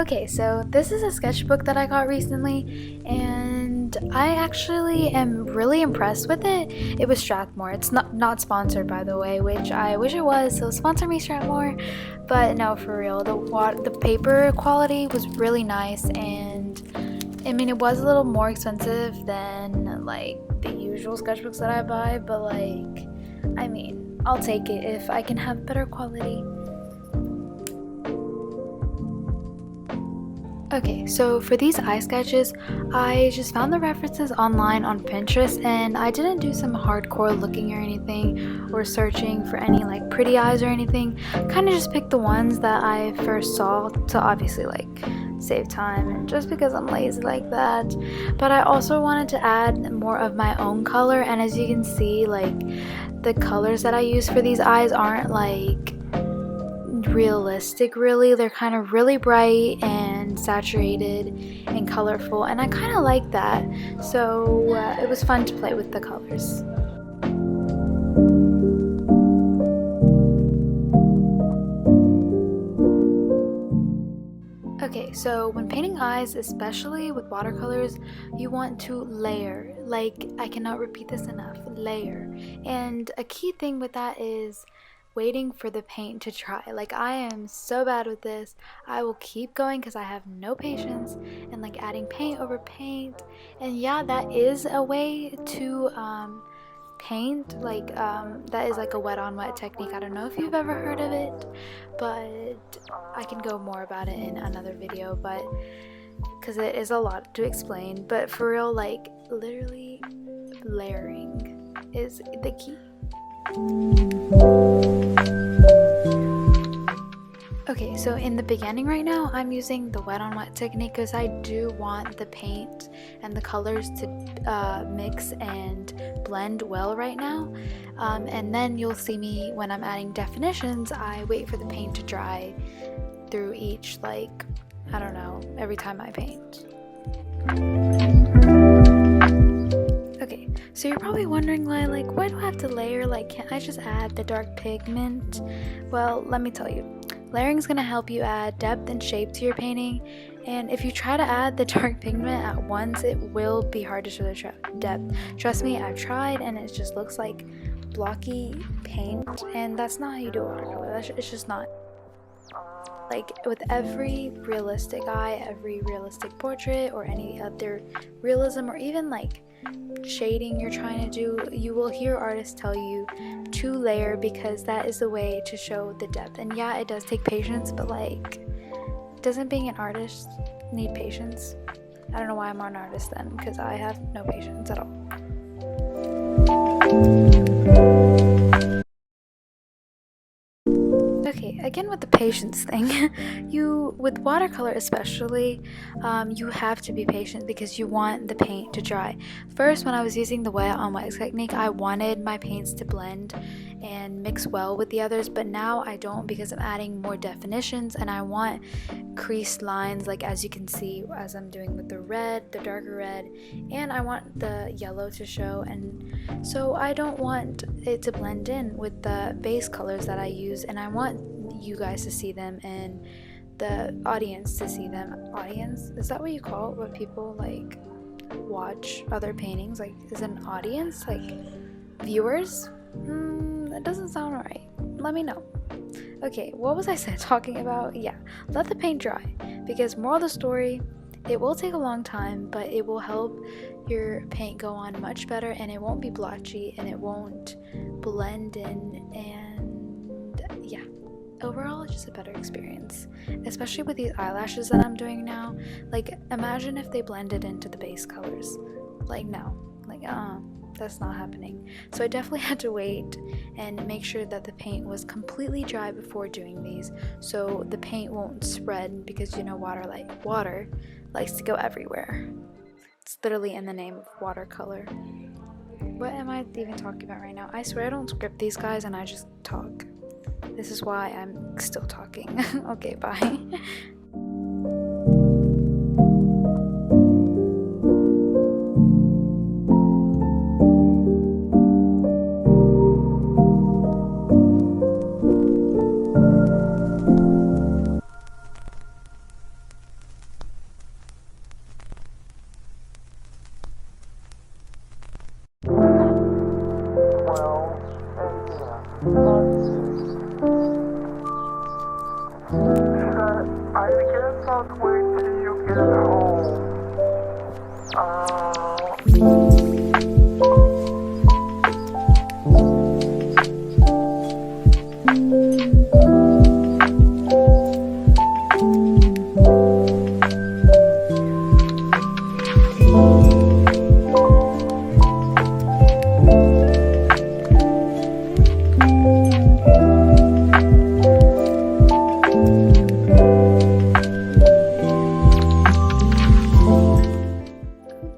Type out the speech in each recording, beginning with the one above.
Okay, so this is a sketchbook that I got recently, and I actually am really impressed with it. It was Strathmore. It's not sponsored, by the way, which I wish it was, so sponsor me, Strathmore. But no, for real, the paper quality was really nice, and I mean, it was a little more expensive than like the usual sketchbooks that I buy, but like, I mean, I'll take it if I can have better quality. Okay, so for these eye sketches, I just found the references online on Pinterest, and I didn't do some hardcore looking or anything or searching for any like pretty eyes or anything. Kind of just picked the ones that I first saw to obviously like save time, and just because I'm lazy like that. But I also wanted to add more of my own color, and as you can see, like the colors that I use for these eyes aren't like realistic really. They're kind of really bright and saturated and colorful, and I kind of like that, so it was fun to play with the colors. Okay, so when painting eyes, especially with watercolors, you want to layer. Like, I cannot repeat this enough, layer. And a key thing with that is waiting for the paint to dry. Like, I am so bad with this. I will keep going because I have no patience, and like adding paint over paint. And yeah, that is a way to paint, like that is like a wet on wet technique. I don't know if you've ever heard of it, but I can go more about it in another video, but because it is a lot to explain. But for real, like literally layering is the key. Okay, so in the beginning right now, I'm using the wet on wet technique because I do want the paint and the colors to mix and blend well right now. And then you'll see me when I'm adding definitions, I wait for the paint to dry through each, like, I don't know, every time I paint. Okay, so you're probably wondering like, why do I have to layer? Like, can't I just add the dark pigment? Well, let me tell you. Layering is going to help you add depth and shape to your painting, and if you try to add the dark pigment at once, it will be hard to show the depth. Trust me, I've tried, and it just looks like blocky paint, and that's not how you do watercolor. It's just not. Like, with every realistic eye, every realistic portrait, or any other realism, or even like shading you're trying to do, you will hear artists tell you to layer because that is the way to show the depth. And yeah, it does take patience, but like, doesn't being an artist need patience? I don't know why I'm an artist then, because I have no patience at all. Okay, again with the patience thing, with watercolor especially, you have to be patient because you want the paint to dry. First, when I was using the wet on wet technique, I wanted my paints to blend and mix well with the others, but now I don't because I'm adding more definitions and I want creased lines, like as you can see as I'm doing with the red, the darker red, and I want the yellow to show, and so I don't want it to blend in with the base colors that I use, and I want you guys to see them and the audience to see them. Audience? Is that what you call it? What people like watch other paintings? Like, is it an audience? Like viewers? That doesn't sound right. Let me know. Okay, what was I talking about? Yeah, let the paint dry, because moral of the story, it will take a long time, but it will help your paint go on much better, and it won't be blotchy, and it won't blend in, and yeah, overall it's just a better experience, especially with these eyelashes that I'm doing now. Like, imagine if they blended into the base colors. Like, no, like that's not happening. So I definitely had to wait and make sure that the paint was completely dry before doing these, so the paint won't spread, because you know water likes to go everywhere. It's literally in the name of watercolor. What am I even talking about right now? I swear I don't script these guys and I just talk. This is why I'm still talking. Okay, bye. I guess I'll wait till you get home.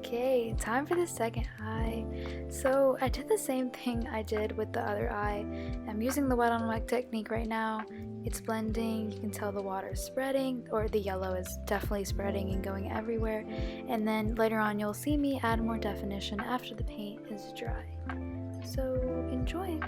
Okay, time for the second eye. So I did the same thing I did with the other eye. I'm using the wet on wet technique right now. It's blending, you can tell the water is spreading, or the yellow is definitely spreading and going everywhere. And then later on you'll see me add more definition after the paint is dry. So enjoy!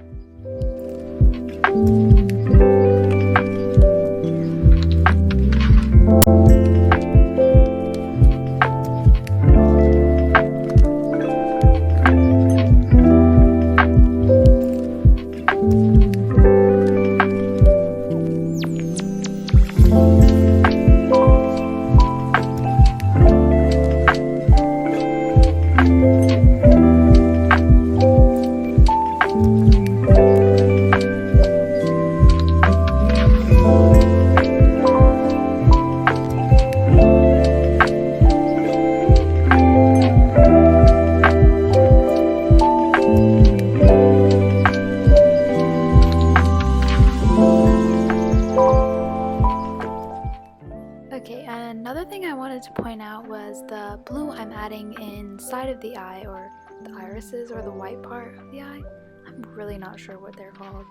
Okay, and another thing I wanted to point out was the blue I'm adding inside of the eye, or the irises, or the white part of the eye. I'm really not sure what they're called.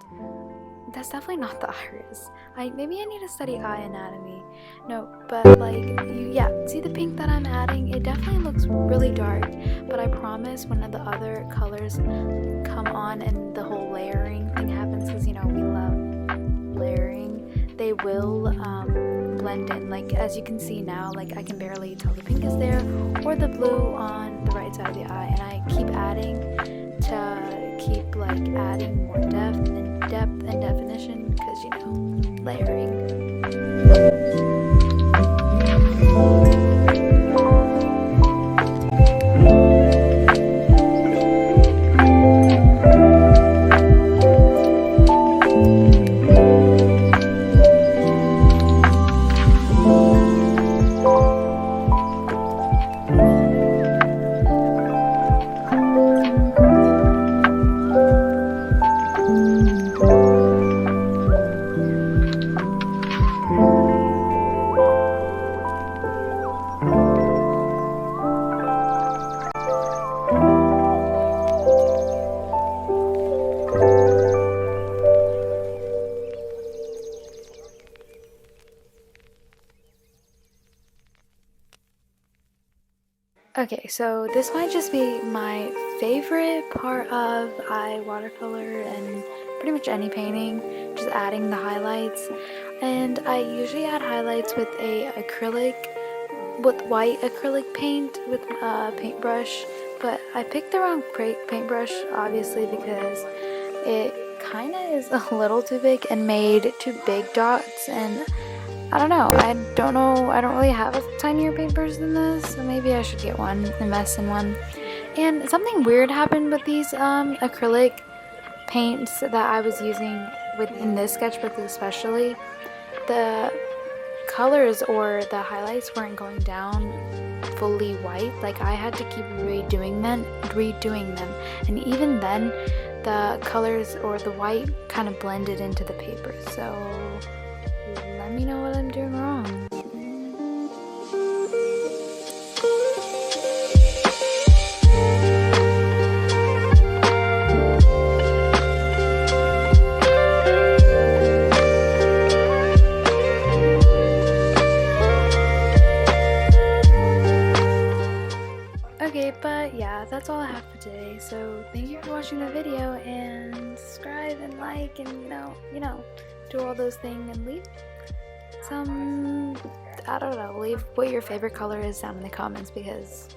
That's definitely not the iris. Maybe I need to study eye anatomy. No, but like, see the pink that I'm adding? It definitely looks really dark, but I promise when the other colors come on and the whole layering thing happens, because we love layering, they will blend in. Like, as you can see now, like I can barely tell the pink is there or the blue on the right side of the eye, and I keep adding to keep like adding more depth and definition, because layering. Okay, so this might just be my favorite part of eye watercolor and pretty much any painting, just adding the highlights. And I usually add highlights with white acrylic paint with a paintbrush, but I picked the wrong paintbrush obviously because it kind of is a little too big and made too big dots, and I don't know, I don't really have a tinier paintbrush than this, so maybe I should get one, invest in one. And something weird happened with these acrylic paints that I was using in this sketchbook especially. The colors or the highlights weren't going down fully white, like I had to keep redoing them, and even then the colors or the white kind of blended into the paper, so let me know what I'm doing wrong. Okay, but yeah, that's all I have for today. So thank you for watching the video, and subscribe and like, and do all those things, and leave some, I don't know, leave what your favorite color is down in the comments, because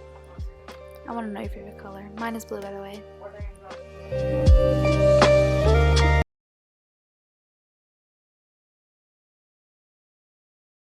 I want to know your favorite color. Mine is blue, by the way.